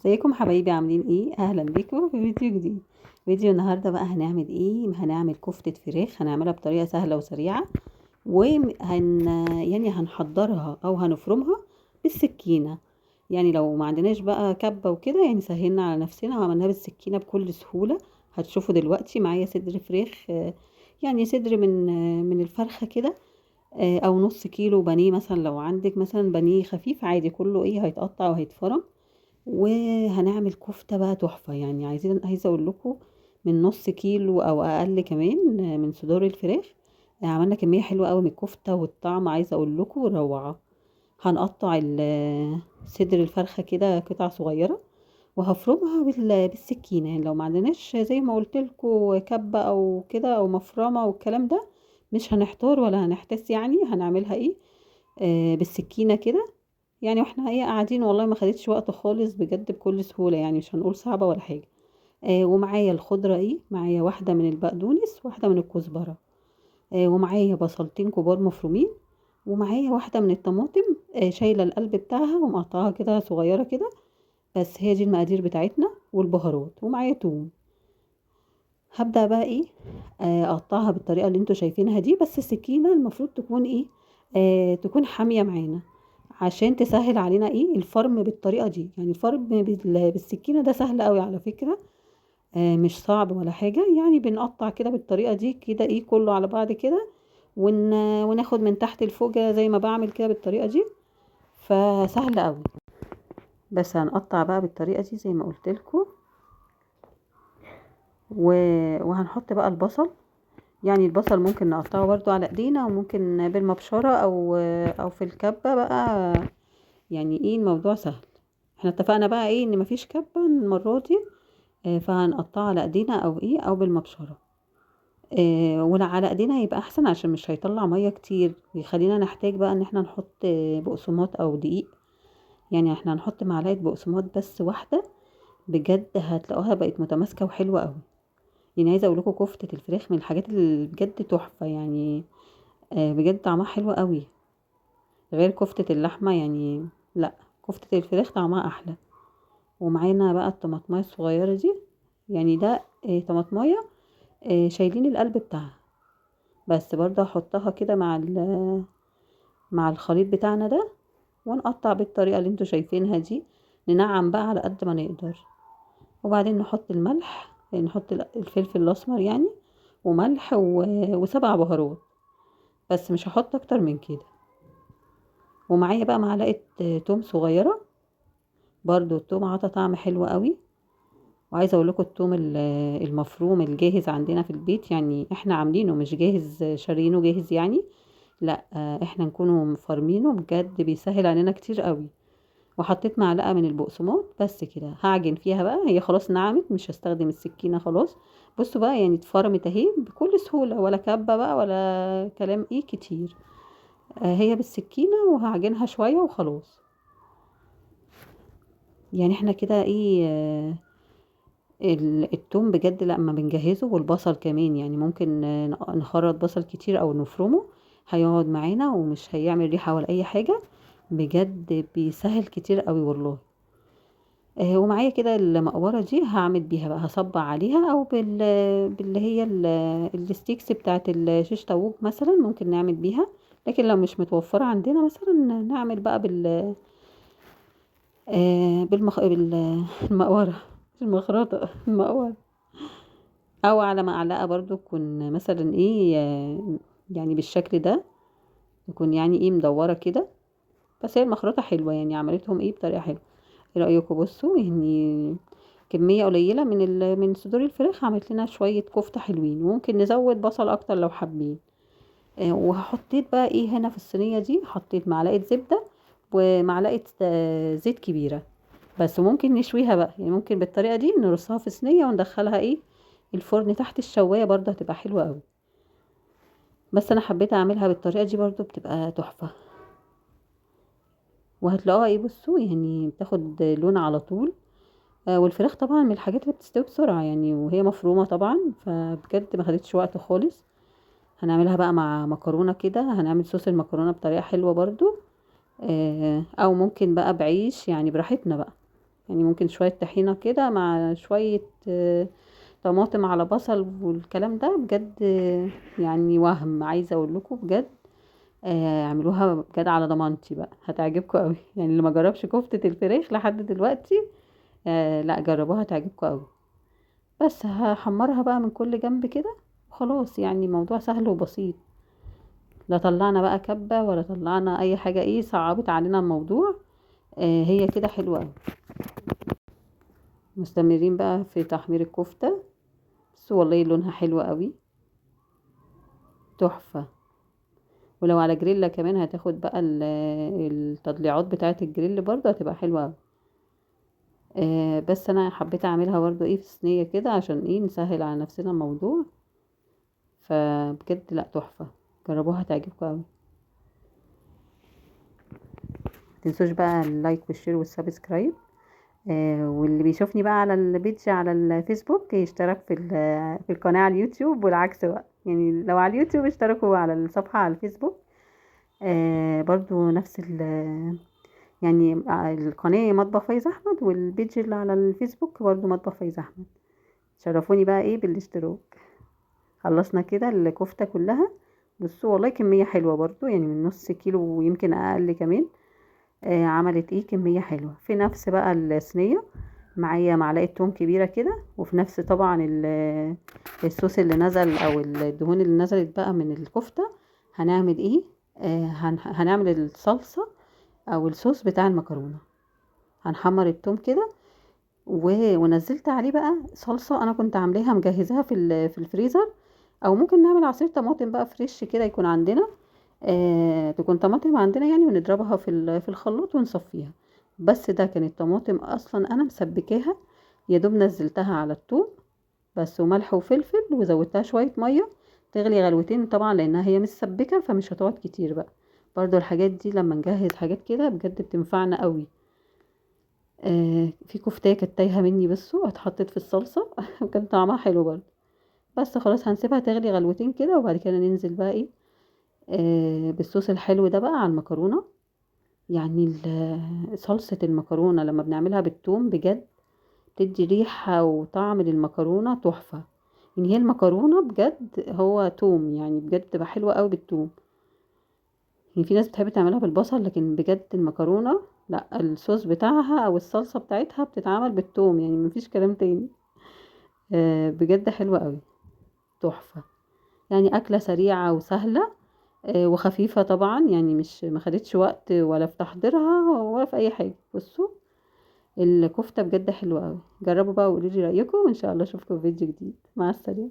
ازيكم حبايبي، عاملين ايه؟ اهلا بيكم في فيديو جديد. فيديو النهارده بقى هنعمل ايه؟ هنعمل كفتة فراخ. هنعملها بطريقة سهلة وسريعة، يعني هنحضرها او هنفرمها بالسكينة. يعني لو ما عندناش بقى كبة وكده، يعني سهلنا على نفسنا وعملناها بالسكينة بكل سهولة. هتشوفوا دلوقتي معايا صدر فراخ، يعني صدر من الفرخة كده، او نص كيلو بانيه مثلا. لو عندك مثلا بانيه خفيف عادي، كله ايه هيتقطع وهيتفرم. وهنعمل كفتة بقى تحفة. يعني عايزة اقول لكم من نص كيلو او اقل كمان من صدور الفراخ، عملنا كمية حلوة قوي من الكفتة، والطعم عايزة اقول لكم روعة. هنقطع صدر الفرخة كده قطع صغيرة، وهفرمها بالسكينة. يعني لو ما عندناش زي ما قلت لكم كبة او كده او مفرمة والكلام ده، مش هنحتار ولا هنحتس. يعني هنعملها ايه؟ بالسكينة كده. يعني واحنا ايه قاعدين، والله ما خدتش وقت خالص بجد، بكل سهولة. يعني مش هنقول صعبة ولا حاجة. ومعايا الخضرة ايه، معايا واحدة من البقدونس، واحدة من الكزبرة، ومعايا بصلتين كبار مفرومين، ومعايا واحدة من الطماطم، شايلة القلب بتاعها ومقطعها كده صغيرة كده. بس هي دي المقادير بتاعتنا، والبهارات. ومعايا توم. هبدأ بقى ايه، اقطعها بالطريقة اللي انتوا شايفينها دي. بس السكينة المفروض تكون ايه، تكون حامية معانا، عشان تسهل علينا ايه الفرم بالطريقة دي. يعني الفرم بالسكينة ده سهل قوي على فكرة، مش صعب ولا حاجة. يعني بنقطع كده بالطريقة دي كده، ايه كله على بعض كده، وناخد من تحت الفوجة زي ما بعمل كده بالطريقة دي. فسهل قوي. بس هنقطع بقى بالطريقة دي زي ما قلت لكم. وهنحط بقى البصل. يعني البصل ممكن نقطعه برضو على ايدينا، وممكن بالمبشرة او في الكبة بقى. يعني ايه الموضوع سهل. احنا اتفقنا بقى ايه ان مفيش كبة المرة دي، فهنقطعه على ايدينا او ايه او بالمبشرة. ولا على ايدينا يبقى احسن، عشان مش هيطلع مية كتير، ويخلينا نحتاج بقى ان احنا نحط بقسماط او دقيق. يعني احنا هنحط معلقة بقسماط بس واحدة، بجد هتلاقوها بقت متماسكة وحلوة قوي. يعني عايزة اقول لكم كفتة الفراخ من الحاجات اللي بجد تحفة يعني. بجد طعمها حلو قوي، غير كفتة اللحمة يعني. لا، كفتة الفراخ طعمها احلى. ومعانا بقى الطماطمايه الصغيرة دي. يعني ده طماطمايه شايلين القلب بتاعها. بس برضه هحطها كده مع الخليط بتاعنا ده، ونقطع بالطريقة اللي انتوا شايفينها دي. ننعم بقى على قد ما نقدر. وبعدين نحط الملح، نحط الفلفل الاسمر يعني، وملح وسبع بهارات. بس مش هحط اكتر من كده. ومعايا بقى معلقة توم صغيرة. برضو التوم عطى طعم حلو قوي. وعايزه اقول لكم التوم المفروم الجاهز عندنا في البيت، يعني احنا عاملينه مش جاهز، شارينه جاهز يعني. لا، احنا نكونوا مفرمينه، بجد بيسهل علينا كتير قوي. وحطيت معلقه من البقسماط بس كده. هعجن فيها بقى، هي خلاص نعمت، مش هستخدم السكينه خلاص. بصوا بقى، يعني اتفرمت اهي بكل سهوله، ولا كبه بقى ولا كلام ايه كتير. هي بالسكينه، وهعجنها شويه وخلاص. يعني احنا كده ايه، التوم بجد لما بنجهزه، والبصل كمان، يعني ممكن نخرط بصل كتير او نفرمه، هيقعد معانا ومش هيعمل ريحة ولا اي حاجة. بجد بيسهل كتير قوي والله. ومعايا كده المقورة دي، هعمل بيها بقى، هصبع عليها او باللي هي الستيكس بتاعت الشيش طاووق مثلا، ممكن نعمل بيها. لكن لو مش متوفرة عندنا مثلا، نعمل بقى بالمقورة، المخرطة المقورة. او على معلقه برضو تكون مثلا ايه، يعني بالشكل ده، تكون يعني ايه مدوره كده. بس هي المخرطه حلوه، يعني عملتهم ايه بطريقه حلوه. ايه رايكم؟ بصوا يعني كميه قليله من صدور الفراخ عملت لنا شويه كفته حلوين. وممكن نزود بصل اكتر لو حابين. وحطيت بقى ايه هنا في الصينيه دي، حطيت معلقه زبده ومعلقه زيت كبيره. بس وممكن نشويها بقى، يعني ممكن بالطريقه دي نرصها في صينيه وندخلها ايه الفرن تحت الشوايه، برضه هتبقى حلوه قوي. بس انا حبيت اعملها بالطريقه دي، برضه بتبقى تحفه. وهتلاقوها ايه، بصوا يعني بتاخد لون على طول. والفراخ طبعا من الحاجات اللي بتستوي بسرعه يعني، وهي مفرومه طبعا، فبجد ما خدتش وقت خالص. هنعملها بقى مع مكرونه كده، هنعمل صوص المكرونه بطريقه حلوه برضه. او ممكن بقى بعيش، يعني براحتنا بقى. يعني ممكن شوية طحينة كده مع شوية طماطم على بصل والكلام ده بجد. يعني وهم عايزة اقول لكم بجد، اعملوها بجد على ضمانتي بقى، هتعجبكم قوي. يعني اللي ما جربش كفتة الفراخ لحد دلوقتي، لا جربوها هتعجبكم قوي. بس هحمرها بقى من كل جنب كده وخلاص. يعني الموضوع سهل وبسيط، لا طلعنا بقى كبة ولا طلعنا اي حاجة ايه صعبت علينا الموضوع. هي كده حلوة قوي. مستمرين بقى في تحمير الكفتة، بس والله لونها حلو قوي، تحفة. ولو على جريلا كمان هتاخد بقى التضليعات بتاعة الجريل برضه هتبقى حلوة أوي. بس انا حبيت اعملها برضه ايه في صينية كده عشان ايه نسهل على نفسنا الموضوع. فبجد لا تحفة، جربوها هتعجبكم أوي. متنسوش بقى اللايك والشير والسبسكرايب. واللي بيشوفني بقى على البيج على الفيسبوك يشترك في القناة على اليوتيوب، والعكس بقى. يعني لو على اليوتيوب اشتركوا على الصفحة على الفيسبوك. برضو نفس يعني القناة مطبخ فايز احمد، والبيج اللي على الفيسبوك برضو مطبخ فايز احمد. شرفوني بقى ايه بالاشتراك. خلصنا كده الكفتة كلها. بصوا والله كمية حلوة برضو، يعني من نص كيلو ويمكن اقل كمان. عملت ايه كمية حلوة في نفس بقى الصينية. معايا معلقة توم كبيرة كده، وفي نفس طبعا الصوص اللي نزل او الدهون اللي نزلت بقى من الكفتة. هنعمل ايه؟ هنعمل الصلصة او الصوص بتاع المكرونة. هنحمر التوم كده ونزلت عليه بقى صلصة انا كنت عاملاها مجهزاها في الفريزر. او ممكن نعمل عصير طماطم بقى فريش كده يكون عندنا. تكون طماطم عندنا يعني، ونضربها في الخلاط ونصفيها. بس ده كانت طماطم اصلا انا مسبكاها، يا دوب نزلتها على الثوم بس، وملح وفلفل، وزودتها شويه ميه تغلي غلوتين طبعا لانها هي مسبكه فمش هتقعد كتير بقى. برضو الحاجات دي لما نجهز حاجات كده بجد بتنفعنا قوي. في كفتايه كانت تايهه مني بس اتحطت في الصلصه وكان طعمها حلو برضو. بس خلاص هنسيبها تغلي غلوتين كده، وبعد كده ننزل بقى ايه بالصوص الحلو ده بقى على المكرونة. يعني صلصة المكرونة لما بنعملها بالثوم بجد بتدي ريحة وطعم للمكرونة تحفة. يعني هي المكرونة بجد هو توم، يعني بجد بتبقى حلوة قوي بالثوم. يعني في ناس بتحب تعملها بالبصل، لكن بجد المكرونة لا، الصوص بتاعها او الصلصة بتاعتها بتتعمل بالثوم، يعني مفيش كلام تاني. بجد حلوة قوي، تحفة. يعني أكلة سريعة وسهلة وخفيفة طبعا، يعني مش ما خدتش وقت ولا في تحضيرها ولا في اي حاجة. بصوا الكفتة بجد حلوة قوي. جربوا بقى وقولوا لي رأيكم، وان شاء الله اشوفكم في فيديو جديد. مع السلامة.